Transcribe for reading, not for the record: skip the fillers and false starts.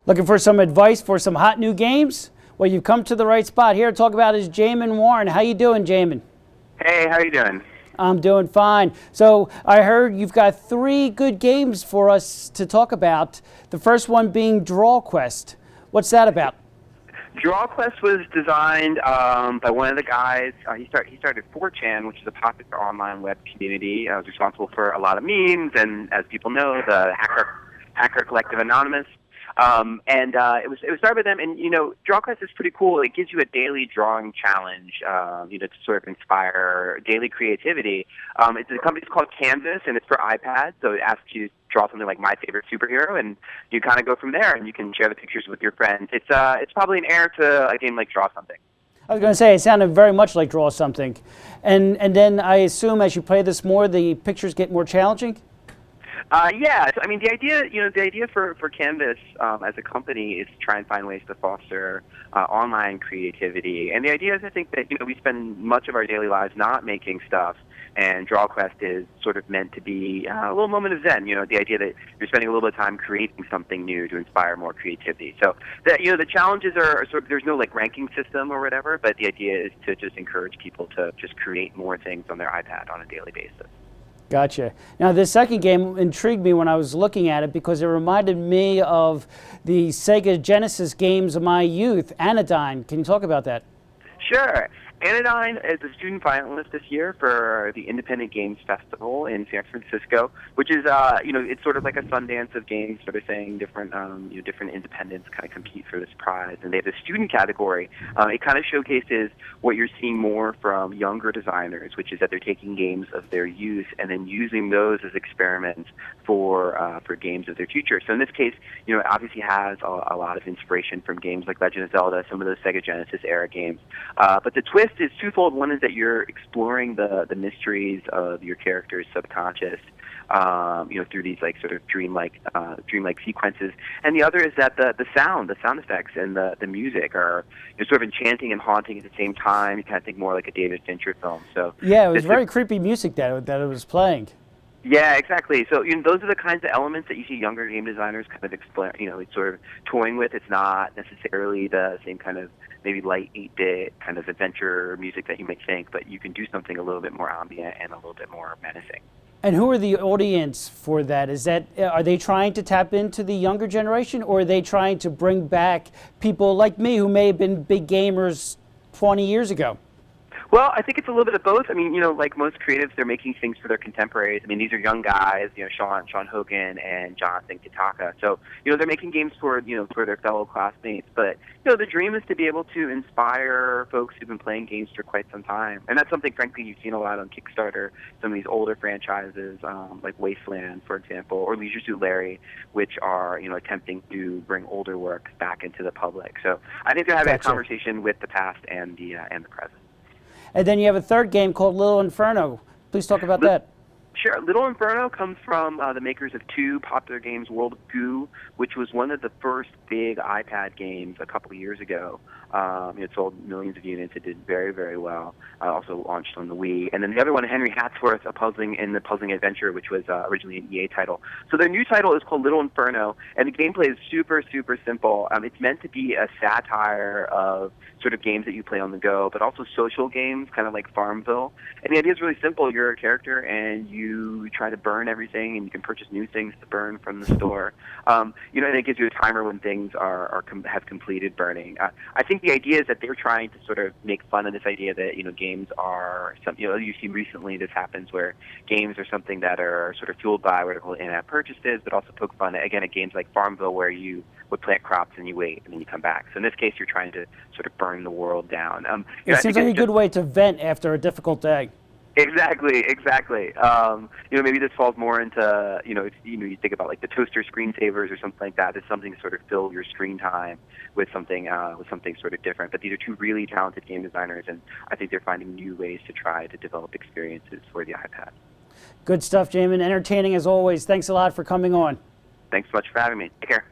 Looking for some advice for some hot new games? Well, you've come to the right spot. Here to talk about is Jamin Warren. How you doing, Jamin? Hey, how you doing? I'm doing fine. So I heard you've got 3 good games for us to talk about. The first one being Draw Quest. What's that about? Draw Quest was designed by one of the guys. He started 4chan, which is a popular online web community. Was responsible for a lot of memes, and as people know, the hacker collective Anonymous. It was started by them, and Draw Quest is pretty cool. It gives you a daily drawing challenge, to sort of inspire daily creativity. The company's called Canvas, and it's for iPad, so it asks you to draw something like my favorite superhero, and you kind of go from there, and you can share the pictures with your friends. It's probably an heir to a game like Draw Something. I was going to say it sounded very much like Draw Something, and then I assume as you play this more, the pictures get more challenging. Yeah, so, I mean, the idea for Canvas as a company is to try and find ways to foster online creativity. And the idea is, I think, that we spend much of our daily lives not making stuff, and Draw Quest is sort of meant to be a little moment of zen. The idea that you're spending a little bit of time creating something new to inspire more creativity. So the challenges are sort of, there's no like ranking system or whatever, but the idea is to just encourage people to just create more things on their iPad on a daily basis. Gotcha. Now, this second game intrigued me when I was looking at it because it reminded me of the Sega Genesis games of my youth, Annodyne. Can you talk about that? Sure. Annodyne is a student finalist this year for the Independent Games Festival in San Francisco, which is, it's sort of like a Sundance of games, sort of saying different independents kind of compete for this prize. And they have a student category. It kind of showcases what you're seeing more from younger designers, which is that they're taking games of their youth and then using those as experiments for games of their future. So in this case, it obviously has a lot of inspiration from games like Legend of Zelda, some of those Sega Genesis era games. But the twist is twofold. One is that you're exploring the mysteries of your character's subconscious, through these like sort of dreamlike sequences. And the other is that the sound effects and the music are sort of enchanting and haunting at the same time. You kind of think more like a David Fincher film. So yeah, it was very creepy music that it was playing. Yeah, exactly. So those are the kinds of elements that you see younger game designers kind of explore, it's sort of toying with. It's not necessarily the same kind of maybe light 8-bit kind of adventure music that you may think, but you can do something a little bit more ambient and a little bit more menacing. And who are the audience for that? Are they trying to tap into the younger generation, or are they trying to bring back people like me who may have been big gamers 20 years ago? Well, I think it's a little bit of both. I mean, like most creatives, they're making things for their contemporaries. I mean, these are young guys, Sean Hogan and Jonathan Kitaka. So, they're making games for their fellow classmates. But, the dream is to be able to inspire folks who've been playing games for quite some time. And that's something, frankly, you've seen a lot on Kickstarter, some of these older franchises, like Wasteland, for example, or Leisure Suit Larry, which are, attempting to bring older work back into the public. So I think they're having a conversation with the past and the present. And then you have a third game called Little Inferno. Please talk about that. Sure. Little Inferno comes from the makers of 2 popular games, World of Goo, which was one of the first big iPad games a couple of years ago. It sold millions of units. It did very, very well. Also launched on the Wii. And then the other one, Henry Hatsworth, a puzzling adventure, which was originally an EA title. So their new title is called Little Inferno, and the gameplay is super, super simple. It's meant to be a satire of sort of games that you play on the go, but also social games, kind of like Farmville. And the idea is really simple. You're a character, and you try to burn everything, and you can purchase new things to burn from the store. And it gives you a timer when things have completed burning. I think the idea is that they're trying to sort of make fun of this idea that games are something. You see recently this happens where games are something that are sort of fueled by vertical in-app purchases, but also poke fun at games like Farmville where you would plant crops and you wait and then you come back. So in this case, you're trying to sort of burn the world down. It seems like a good way to vent after a difficult day. Exactly. Maybe this falls more into, you think about like the toaster screensavers or something like that. It's something to sort of fill your screen time with something sort of different. But these are 2 really talented game designers, and I think they're finding new ways to try to develop experiences for the iPad. Good stuff, Jamin. Entertaining as always. Thanks a lot for coming on. Thanks so much for having me. Take care.